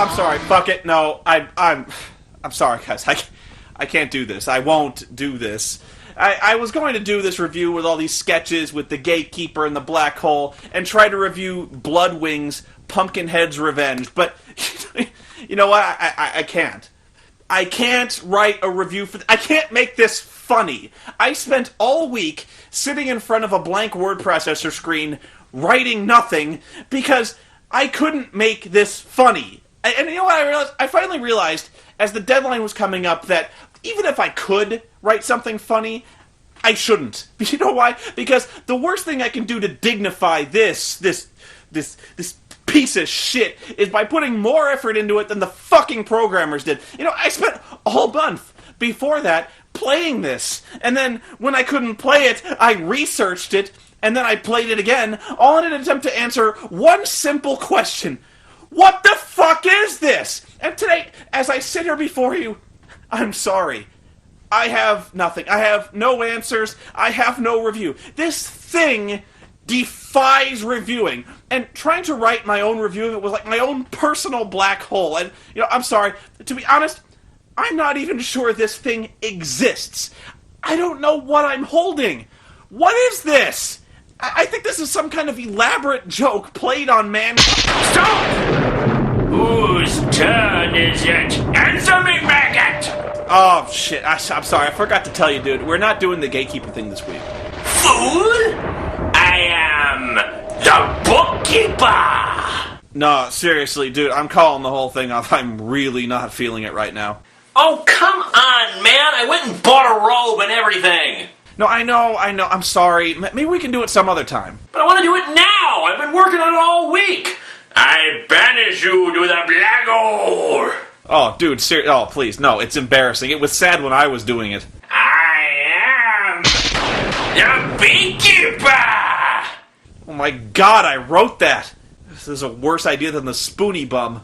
I'm sorry. Fuck it. No, I'm sorry, guys. I can't do this. I won't do this. I was going to do this review with all these sketches with the gatekeeper and the black hole and try to review Bloodwings, Pumpkinhead's Revenge, but you know what? I can't. I can't write a review for... I can't make this funny. I spent all week sitting in front of a blank word processor screen writing nothing because I couldn't make this funny. And you know what I finally realized as the deadline was coming up that even if I could write something funny, I shouldn't. You know why? Because the worst thing I can do to dignify this piece of shit is by putting more effort into it than the fucking programmers did. You know, I spent a whole month before that playing this, and then when I couldn't play it, I researched it, and then I played it again, all in an attempt to answer one simple question. What the fuck is this? And today, as I sit here before you, I'm sorry. I have nothing. I have no answers. I have no review. This thing defies reviewing. And trying to write my own review of it was like my own personal black hole. And, you know, I'm sorry. To be honest, I'm not even sure this thing exists. I don't know what I'm holding. What is this? I think this is some kind of elaborate joke played on man... Stop! Whose turn is it? Answer me, maggot! Oh, shit. I'm sorry. I forgot to tell you, dude. We're not doing the gatekeeper thing this week. Fool! I am the bookkeeper! No, seriously, dude. I'm calling the whole thing off. I'm really not feeling it right now. Oh, come on, man! I went and bought a robe and everything! No, I know. I'm sorry. Maybe we can do it some other time. But I want to do it now! I've been working on it all week! I banish you to the black hole! Oh, dude, seriously. Oh, please. No, it's embarrassing. It was sad when I was doing it. I am the beekeeper! Oh my god, I wrote that! This is a worse idea than the Spoony bum.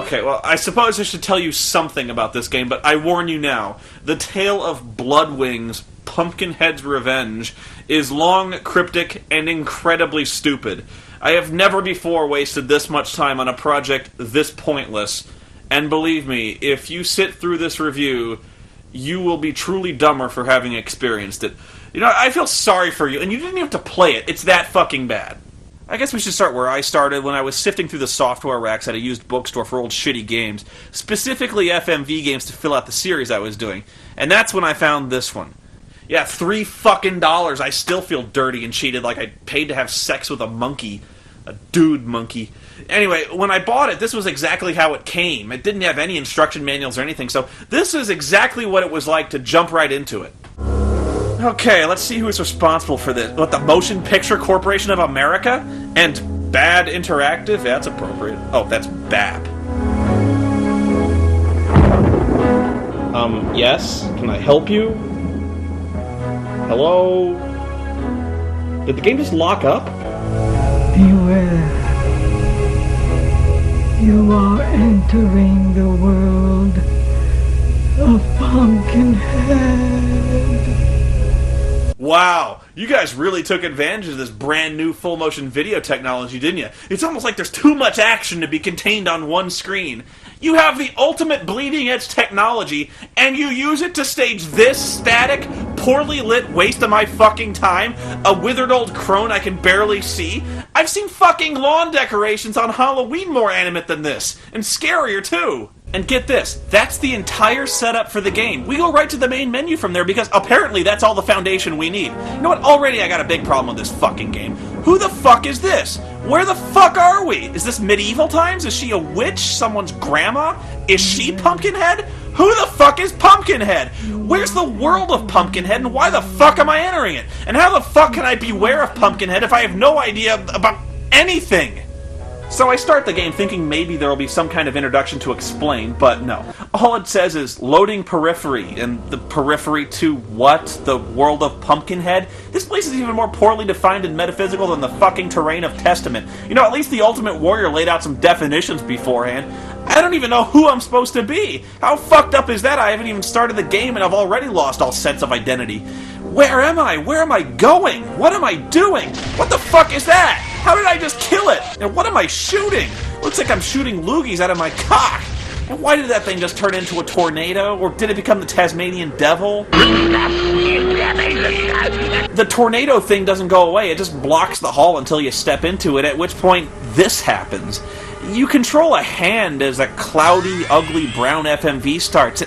Okay, well, I suppose I should tell you something about this game, but I warn you now. The tale of Bloodwings, Pumpkinhead's Revenge, is long, cryptic, and incredibly stupid. I have never before wasted this much time on a project this pointless. And believe me, if you sit through this review, you will be truly dumber for having experienced it. You know, I feel sorry for you, and you didn't even have to play it. It's that fucking bad. I guess we should start where I started, when I was sifting through the software racks at a used bookstore for old shitty games, specifically FMV games to fill out the series I was doing. And that's when I found this one. Yeah, $3 fucking. I still feel dirty and cheated like I paid to have sex with a monkey. A dude monkey. Anyway, when I bought it, this was exactly how it came. It didn't have any instruction manuals or anything, so this is exactly what it was like to jump right into it. Okay, let's see who's responsible for this. What, the Motion Picture Corporation of America? And Bad Interactive? That's appropriate. Oh, that's BAP. Yes? Can I help you? Hello? Did the game just lock up? Beware. You are entering the world of Pumpkinhead. Wow, you guys really took advantage of this brand new full-motion video technology, didn't you? It's almost like there's too much action to be contained on one screen. You have the ultimate bleeding-edge technology, and you use it to stage this static, poorly lit waste of my fucking time? A withered old crone I can barely see? I've seen fucking lawn decorations on Halloween more animate than this, and scarier too. And get this, that's the entire setup for the game. We go right to the main menu from there because apparently that's all the foundation we need. You know what? Already I got a big problem with this fucking game. Who the fuck is this? Where the fuck are we? Is this medieval times? Is she a witch? Someone's grandma? Is she Pumpkinhead? Who the fuck is Pumpkinhead? Where's the world of Pumpkinhead and why the fuck am I entering it? And how the fuck can I beware of Pumpkinhead if I have no idea about anything? So I start the game thinking maybe there will be some kind of introduction to explain, but no. All it says is, loading periphery, and the periphery to what? The world of Pumpkinhead? This place is even more poorly defined and metaphysical than the fucking terrain of Testament. You know, at least the Ultimate Warrior laid out some definitions beforehand. I don't even know who I'm supposed to be. How fucked up is that? I haven't even started the game and I've already lost all sense of identity. Where am I? Where am I going? What am I doing? What the fuck is that? How did I just kill it? And what am I shooting? Looks like I'm shooting loogies out of my cock. And why did that thing just turn into a tornado? Or did it become the Tasmanian devil? The tornado thing doesn't go away. It just blocks the hall until you step into it, at which point this happens. You control a hand as a cloudy, ugly brown FMV starts.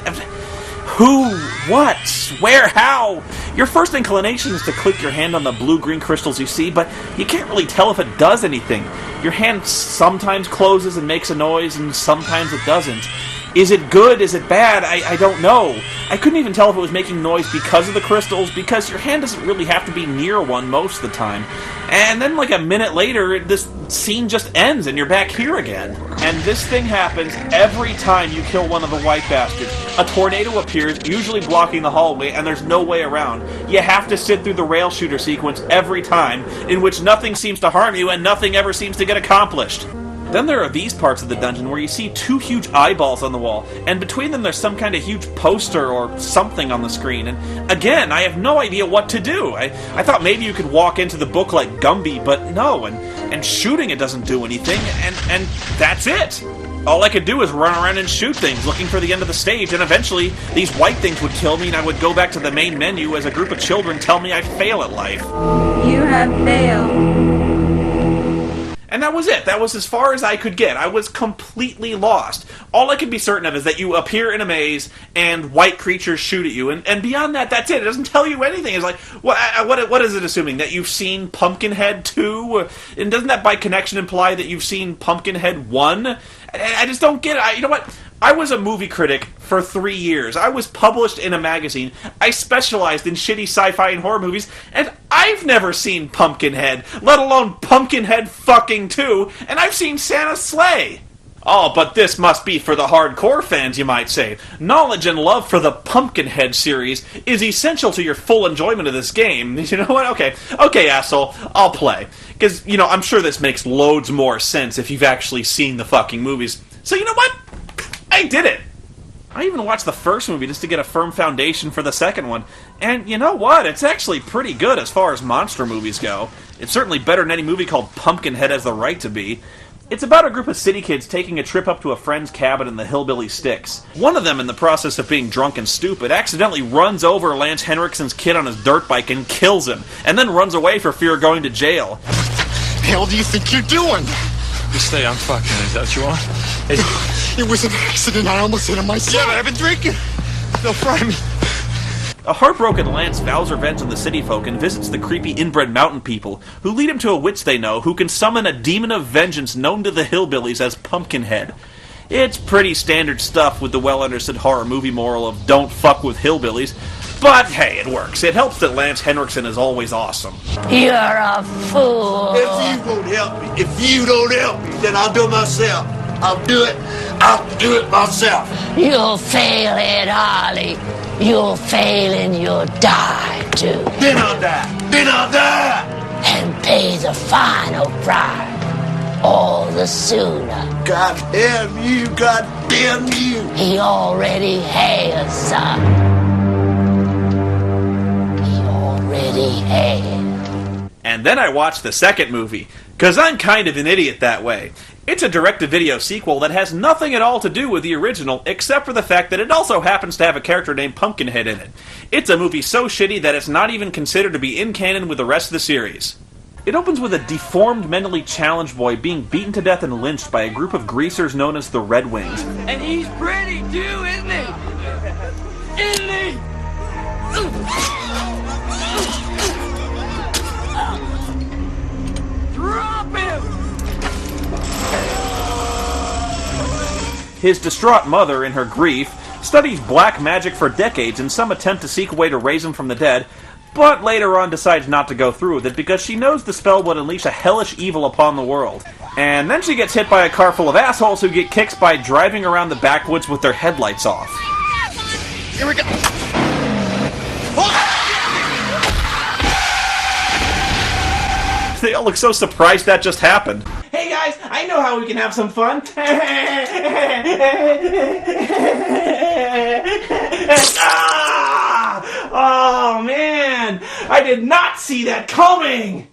Who? What? Where? How? Your first inclination is to click your hand on the blue-green crystals you see, but you can't really tell if it does anything. Your hand sometimes closes and makes a noise, and sometimes it doesn't. Is it good? Is it bad? I don't know. I couldn't even tell if it was making noise because of the crystals, because your hand doesn't really have to be near one most of the time. And then like a minute later, this scene just ends and you're back here again. And this thing happens every time you kill one of the white bastards. A tornado appears, usually blocking the hallway, and there's no way around. You have to sit through the rail shooter sequence every time, in which nothing seems to harm you and nothing ever seems to get accomplished. Then there are these parts of the dungeon where you see two huge eyeballs on the wall, and between them there's some kind of huge poster or something on the screen, and again, I have no idea what to do. I thought maybe you could walk into the book like Gumby, but no, and shooting it doesn't do anything, and that's it. All I could do is run around and shoot things, looking for the end of the stage, and eventually these white things would kill me, and I would go back to the main menu as a group of children tell me I fail at life. You have failed. And that was it. That was as far as I could get. I was completely lost. All I could be certain of is that you appear in a maze and white creatures shoot at you. And beyond that, that's it. It doesn't tell you anything. It's like, what is it assuming? That you've seen Pumpkinhead 2? And doesn't that by connection imply that you've seen Pumpkinhead 1? I just don't get it. You know what? I was a movie critic for 3 years. I was published in a magazine. I specialized in shitty sci-fi and horror movies, and I've never seen Pumpkinhead, let alone Pumpkinhead fucking 2, and I've seen Santa's Sleigh. Oh, but this must be for the hardcore fans, you might say. Knowledge and love for the Pumpkinhead series is essential to your full enjoyment of this game. You know what? Okay, asshole, I'll play. Because, you know, I'm sure this makes loads more sense if you've actually seen the fucking movies. So you know what? I did it! I even watched the first movie just to get a firm foundation for the second one. And you know what? It's actually pretty good as far as monster movies go. It's certainly better than any movie called Pumpkinhead has the right to be. It's about a group of city kids taking a trip up to a friend's cabin in the hillbilly sticks. One of them, in the process of being drunk and stupid, accidentally runs over Lance Henriksen's kid on his dirt bike and kills him, and then runs away for fear of going to jail. Hell do you think you're doing? You stay on fucking, is that what you want? It was an accident. I almost hit him myself. Yeah, but I've been drinking. They'll fry me. A heartbroken Lance vows revenge on the city folk and visits the creepy inbred mountain people, who lead him to a witch they know who can summon a demon of vengeance known to the hillbillies as Pumpkinhead. It's pretty standard stuff with the well-understood horror movie moral of don't fuck with hillbillies, but hey, it works. It helps that Lance Henriksen is always awesome. You're a fool. If you won't help me, if you don't help me, then I'll do it myself. I'll do it myself. You'll fail it, Harley. You'll fail and you'll die, too. Then I'll die. And pay the final price all the sooner. God damn you. He already has, son. He already has. And then I watched the second movie, because I'm kind of an idiot that way. It's a direct-to-video sequel that has nothing at all to do with the original, except for the fact that it also happens to have a character named Pumpkinhead in it. It's a movie so shitty that it's not even considered to be in canon with the rest of the series. It opens with a deformed, mentally challenged boy being beaten to death and lynched by a group of greasers known as the Redwings. And he's pretty too, isn't he? Isn't he? Drop him! His distraught mother, in her grief, studies black magic for decades in some attempt to seek a way to raise him from the dead, but later on decides not to go through with it because she knows the spell would unleash a hellish evil upon the world. And then she gets hit by a car full of assholes who get kicks by driving around the backwoods with their headlights off. Here we go. They all look so surprised that just happened. Hey guys, I know how we can have some fun. Oh, man! I did not see that coming!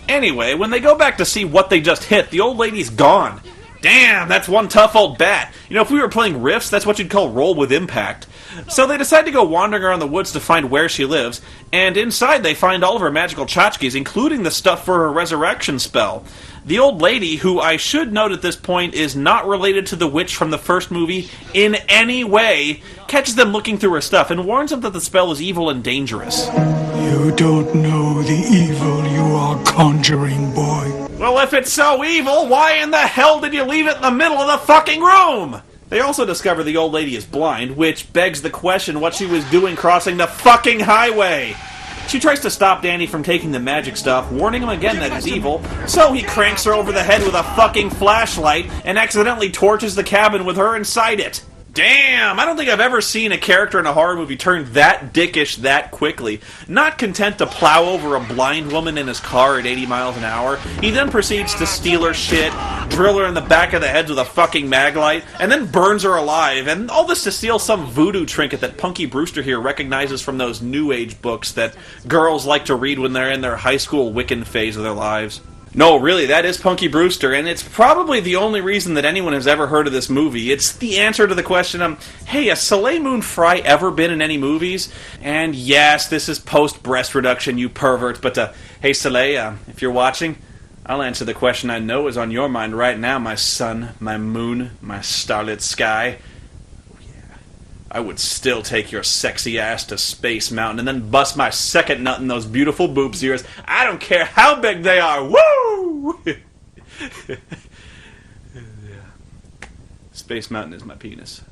Anyway, when they go back to see what they just hit, the old lady's gone. Damn, that's one tough old bat. You know, if we were playing Rifts, that's what you'd call roll with impact. So they decide to go wandering around the woods to find where she lives, and inside they find all of her magical tchotchkes, including the stuff for her resurrection spell. The old lady, who I should note at this point is not related to the witch from the first movie in any way, catches them looking through her stuff and warns them that the spell is evil and dangerous. You don't know the evil you are conjuring, boy. Well, if it's so evil, why in the hell did you leave it in the middle of the fucking room? They also discover the old lady is blind, which begs the question what she was doing crossing the fucking highway. She tries to stop Danny from taking the magic stuff, warning him again that it's evil, so he cranks her over the head with a fucking flashlight and accidentally torches the cabin with her inside it. Damn, I don't think I've ever seen a character in a horror movie turn that dickish that quickly. Not content to plow over a blind woman in his car at 80 miles an hour, he then proceeds to steal her shit, drill her in the back of the head with a fucking maglite, and then burns her alive, and all this to steal some voodoo trinket that Punky Brewster here recognizes from those New Age books that girls like to read when they're in their high school Wiccan phase of their lives. No, really, that is Punky Brewster, and it's probably the only reason that anyone has ever heard of this movie. It's the answer to the question, hey, has Soleil Moon Frye ever been in any movies? And yes, this is post-breast reduction, you pervert, but, hey, Soleil, if you're watching, I'll answer the question I know is on your mind right now, my sun, my moon, my starlit sky. I would still take your sexy ass to Space Mountain and then bust my second nut in those beautiful boobs of yours. I don't care how big they are. Woo! Space Mountain is my penis.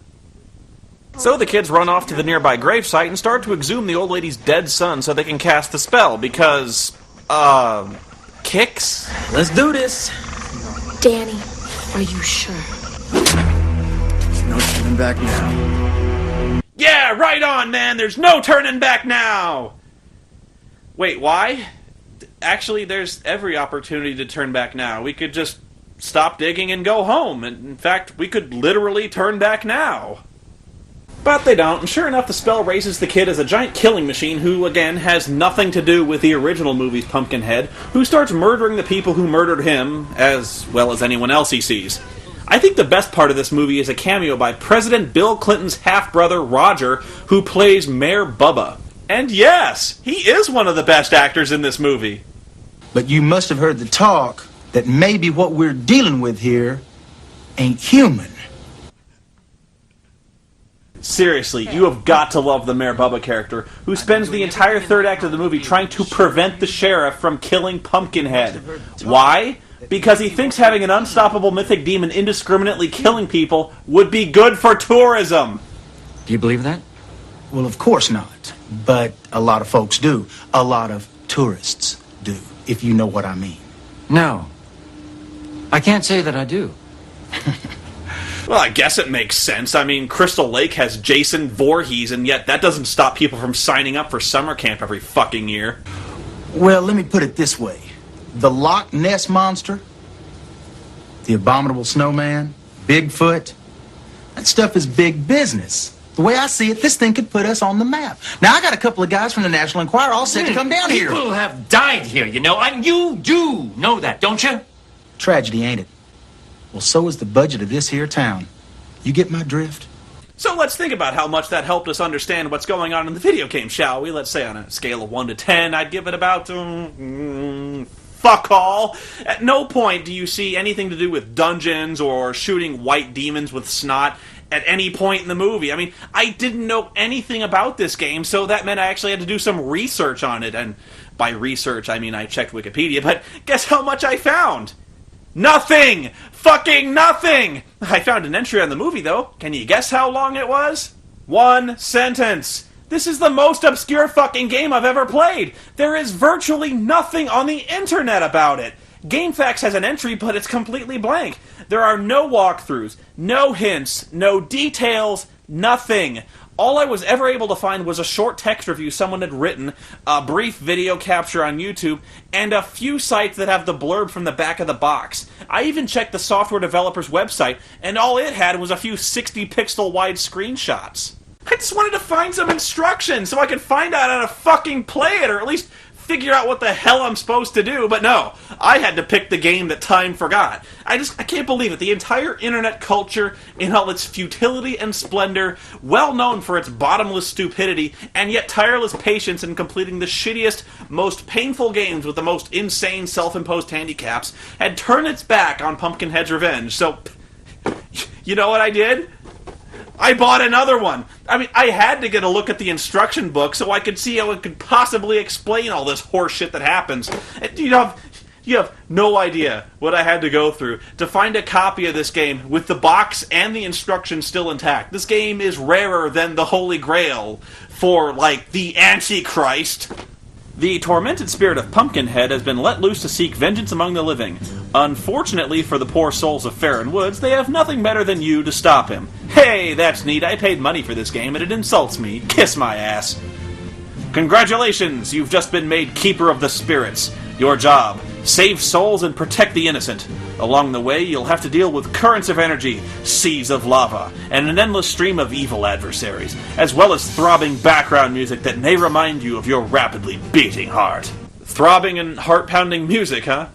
So the kids run off to the nearby gravesite and start to exhume the old lady's dead son so they can cast the spell because, kicks? Let's do this. Danny, are you sure? There's no turning back now. Yeah, right on, man! There's no turning back now! Wait, why? Actually, there's every opportunity to turn back now. We could just stop digging and go home. And in fact, we could literally turn back now. But they don't, and sure enough, the spell raises the kid as a giant killing machine who, again, has nothing to do with the original movie's Pumpkinhead, who starts murdering the people who murdered him, as well as anyone else he sees. I think the best part of this movie is a cameo by President Bill Clinton's half-brother, Roger, who plays Mayor Bubba. And yes, he is one of the best actors in this movie. But you must have heard the talk that maybe what we're dealing with here ain't human. Seriously, you have got to love the Mayor Bubba character, who spends the entire third act of the movie trying to prevent the sheriff from killing Pumpkinhead. Why? Because he thinks having an unstoppable mythic demon indiscriminately killing people would be good for tourism. Do you believe that? Well, of course not. But a lot of folks do. A lot of tourists do, if you know what I mean. No. I can't say that I do. Well, I guess it makes sense. I mean, Crystal Lake has Jason Voorhees, and yet that doesn't stop people from signing up for summer camp every fucking year. Well, let me put it this way. The Loch Ness Monster, the Abominable Snowman, Bigfoot, that stuff is big business. The way I see it, this thing could put us on the map. Now, I got a couple of guys from the National Enquirer all set to come down here. People have died here, you know, and you do know that, don't you? Tragedy, ain't it? Well, so is the budget of this here town. You get my drift? So let's think about how much that helped us understand what's going on in the video game, shall we? Let's say on a scale of 1 to 10, I'd give it about, fuck all. At no point do you see anything to do with dungeons or shooting white demons with snot at any point in the movie. I mean, I didn't know anything about this game, so that meant I actually had to do some research on it. And by research, I mean I checked Wikipedia, but guess how much I found? Nothing! Fucking nothing! I found an entry on the movie, though. Can you guess how long it was? 1 sentence. This is the most obscure fucking game I've ever played. There is virtually nothing on the internet about it. GameFAQs has an entry, but it's completely blank. There are no walkthroughs, no hints, no details, nothing. All I was ever able to find was a short text review someone had written, a brief video capture on YouTube, and a few sites that have the blurb from the back of the box. I even checked the software developer's website, and all it had was a few 60-pixel wide screenshots. I just wanted to find some instructions so I could find out how to fucking play it, or at least figure out what the hell I'm supposed to do. But no, I had to pick the game that time forgot. I can't believe it. The entire internet culture, in all its futility and splendor, well known for its bottomless stupidity, and yet tireless patience in completing the shittiest, most painful games with the most insane self-imposed handicaps, had turned its back on Pumpkinhead's revenge. So, you know what I did? I bought another one. I mean, I had to get a look at the instruction book so I could see how it could possibly explain all this horse shit that happens. And you have no idea what I had to go through to find a copy of this game with the box and the instructions still intact. This game is rarer than the Holy Grail for, like, the Antichrist. The tormented spirit of Pumpkinhead has been let loose to seek vengeance among the living. Unfortunately for the poor souls of Farron Woods, they have nothing better than you to stop him. Hey, that's neat. I paid money for this game, and it insults me. Kiss my ass. Congratulations! You've just been made Keeper of the Spirits. Your job: save souls and protect the innocent. Along the way, you'll have to deal with currents of energy, seas of lava, and an endless stream of evil adversaries, as well as throbbing background music that may remind you of your rapidly beating heart. Throbbing and heart-pounding music, huh?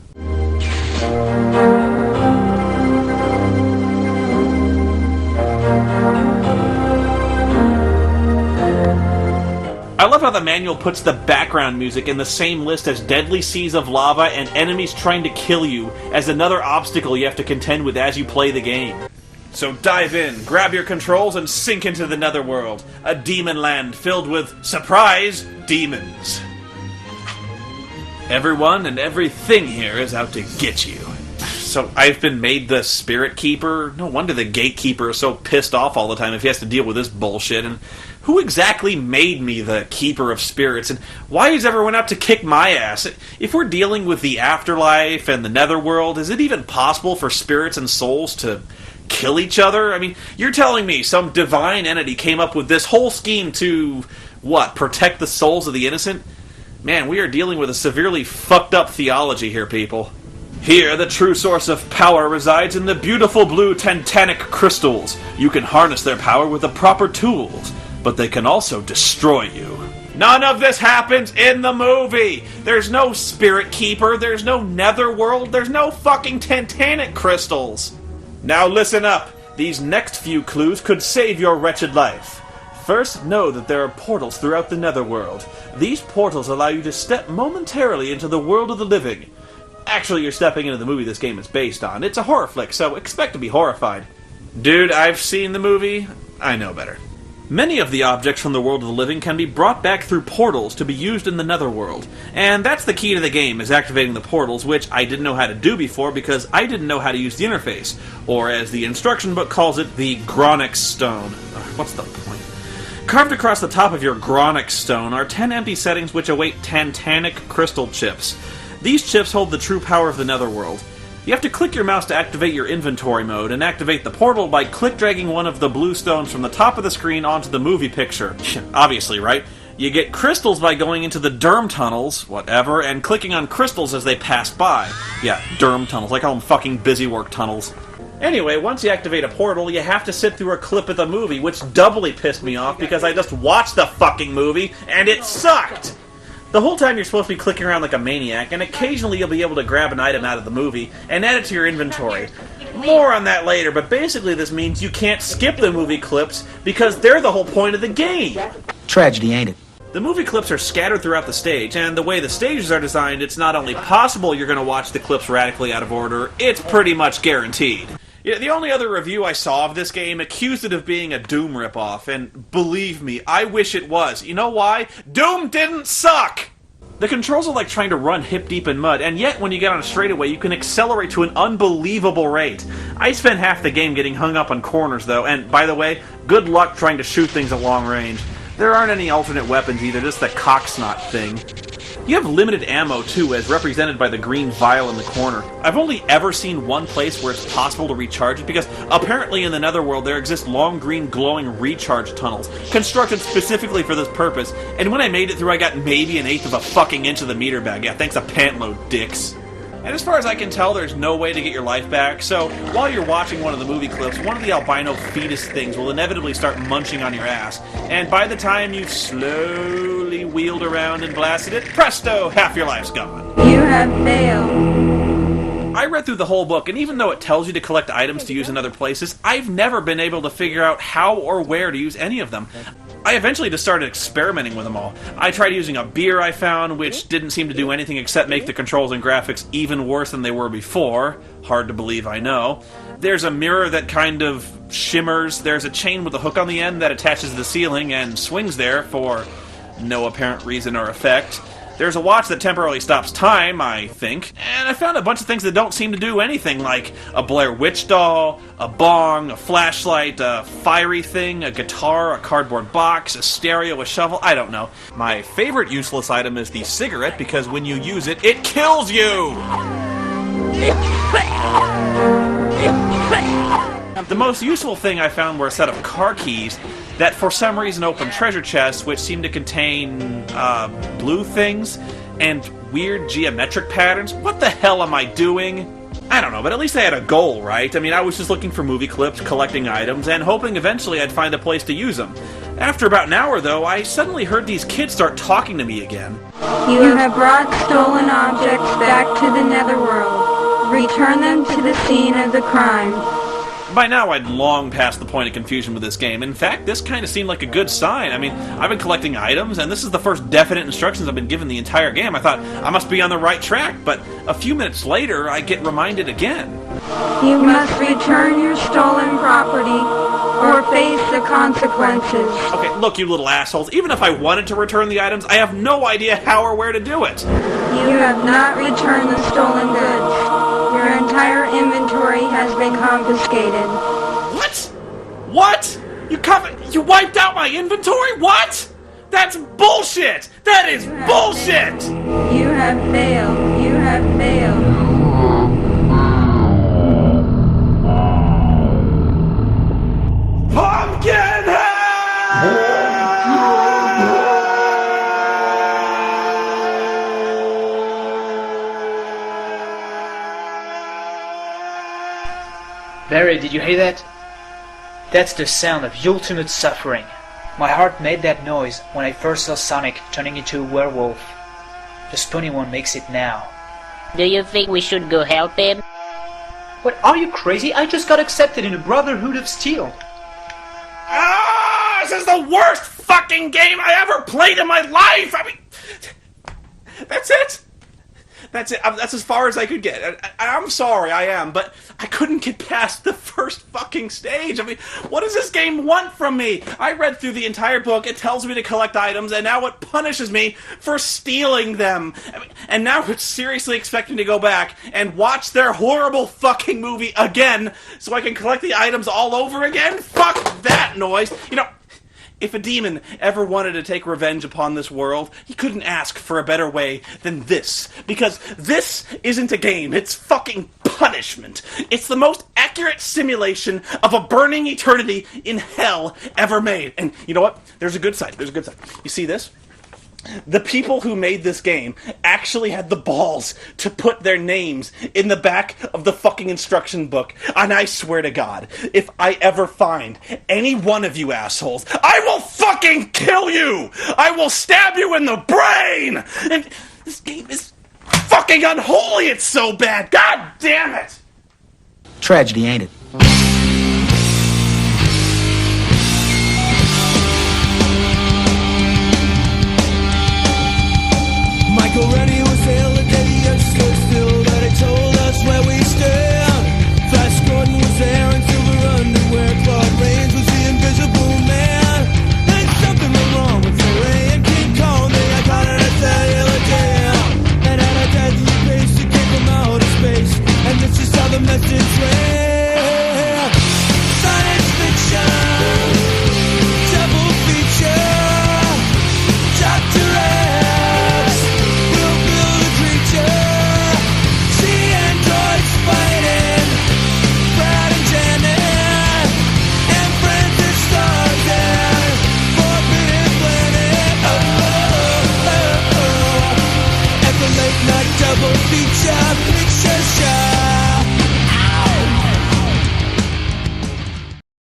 I love how the manual puts the background music in the same list as deadly seas of lava and enemies trying to kill you as another obstacle you have to contend with as you play the game. So dive in, grab your controls, and sink into the netherworld, a demon land filled with, surprise, demons. Everyone and everything here is out to get you. So I've been made the Spirit Keeper? No wonder the Gatekeeper is so pissed off all the time if he has to deal with this bullshit. And who exactly made me the Keeper of Spirits? And why is everyone out to kick my ass? If we're dealing with the afterlife and the netherworld, is it even possible for spirits and souls to kill each other? I mean, you're telling me some divine entity came up with this whole scheme to, what, protect the souls of the innocent? Man, we are dealing with a severely fucked up theology here, people. Here, the true source of power resides in the beautiful blue titanic crystals. You can harness their power with the proper tools, but they can also destroy you. None of this happens in the movie! There's no Spirit Keeper, there's no Netherworld, there's no fucking titanic crystals! Now listen up. These next few clues could save your wretched life. First, know that there are portals throughout the Netherworld. These portals allow you to step momentarily into the world of the living. Actually, you're stepping into the movie this game is based on. It's a horror flick, so expect to be horrified. Dude, I've seen the movie. I know better. Many of the objects from the world of the living can be brought back through portals to be used in the netherworld. And that's the key to the game, is activating the portals, which I didn't know how to do before because I didn't know how to use the interface. Or, as the instruction book calls it, the Gronix Stone. What's the point? Carved across the top of your Gronix Stone are 10 empty settings which await titanic crystal chips. These chips hold the true power of the netherworld. You have to click your mouse to activate your inventory mode, and activate the portal by click-dragging one of the blue stones from the top of the screen onto the movie picture. Obviously, right? You get crystals by going into the derm tunnels, whatever, and clicking on crystals as they pass by. Yeah, derm tunnels. I call them fucking busy work tunnels. Anyway, once you activate a portal, you have to sit through a clip of the movie, which doubly pissed me off because I just watched the fucking movie, and it sucked! The whole time you're supposed to be clicking around like a maniac, and occasionally you'll be able to grab an item out of the movie and add it to your inventory. More on that later, but basically this means you can't skip the movie clips because they're the whole point of the game. Tragedy, ain't it? The movie clips are scattered throughout the stage, and the way the stages are designed, it's not only possible you're going to watch the clips radically out of order, it's pretty much guaranteed. The only other review I saw of this game accused it of being a Doom ripoff, and believe me, I wish it was. You know why? Doom didn't suck! The controls are like trying to run hip-deep in mud, and yet when you get on a straightaway, you can accelerate to an unbelievable rate. I spent half the game getting hung up on corners, though, and by the way, good luck trying to shoot things at long range. There aren't any alternate weapons either, just the cocksnot thing. You have limited ammo, too, as represented by the green vial in the corner. I've only ever seen one place where it's possible to recharge it, because apparently in the netherworld there exist long green glowing recharge tunnels, constructed specifically for this purpose, and when I made it through I got maybe 1/8 of a fucking inch of the meter bag. Yeah, thanks a pant load, dicks. And as far as I can tell, there's no way to get your life back, so while you're watching one of the movie clips, one of the albino fetus things will inevitably start munching on your ass, and by the time you've slowly wheeled around and blasted it, presto, half your life's gone. You have failed. I read through the whole book, and even though it tells you to collect items to use in other places, I've never been able to figure out how or where to use any of them. I eventually just started experimenting with them all. I tried using a beer I found, which didn't seem to do anything except make the controls and graphics even worse than they were before. Hard to believe, I know. There's a mirror that kind of shimmers. There's a chain with a hook on the end that attaches to the ceiling and swings there for no apparent reason or effect. There's a watch that temporarily stops time, I think. And I found a bunch of things that don't seem to do anything, like a Blair Witch doll, a bong, a flashlight, a fiery thing, a guitar, a cardboard box, a stereo, a shovel, I don't know. My favorite useless item is the cigarette, because when you use it, it kills you! The most useful thing I found were a set of car keys that for some reason opened treasure chests, which seemed to contain blue things and weird geometric patterns. What the hell am I doing? I don't know, but at least I had a goal, right? I mean, I was just looking for movie clips, collecting items, and hoping eventually I'd find a place to use them. After about an hour, though, I suddenly heard these kids start talking to me again. You have brought stolen objects back to the netherworld. Return them to the scene of the crime. By now, I'd long passed the point of confusion with this game. In fact, this kind of seemed like a good sign. I mean, I've been collecting items, and this is the first definite instructions I've been given the entire game. I thought, I must be on the right track, but a few minutes later, I get reminded again. You must return your stolen property, or face the consequences. Okay, look, you little assholes, even if I wanted to return the items, I have no idea how or where to do it. You have not returned the stolen goods. Your entire inventory has been confiscated. What? What? You wiped out my inventory? What? That's bullshit! That is bullshit! You have failed. You have failed. Pumpkinhead! Barry, did you hear that? That's the sound of ultimate suffering. My heart made that noise when I first saw Sonic turning into a werewolf. The Spoony one makes it now. Do you think we should go help him? What, are you crazy? I just got accepted in the Brotherhood of Steel. Ah! This is the worst fucking game I ever played in my life! I mean... That's it! That's it. That's as far as I could get. I'm sorry, I am, but I couldn't get past the first fucking stage. I mean, what does this game want from me? I read through the entire book, it tells me to collect items, and now it punishes me for stealing them. I mean, and now it's seriously expecting me to go back and watch their horrible fucking movie again so I can collect the items all over again? Fuck that noise. You know, if a demon ever wanted to take revenge upon this world, he couldn't ask for a better way than this. Because this isn't a game, it's fucking punishment. It's the most accurate simulation of a burning eternity in hell ever made. And you know what? There's a good side. There's a good side. You see this? The people who made this game actually had the balls to put their names in the back of the fucking instruction book. And I swear to God, if I ever find any one of you assholes, I will fucking kill you! I will stab you in the brain! And this game is fucking unholy, it's so bad! God damn it! Tragedy, ain't it?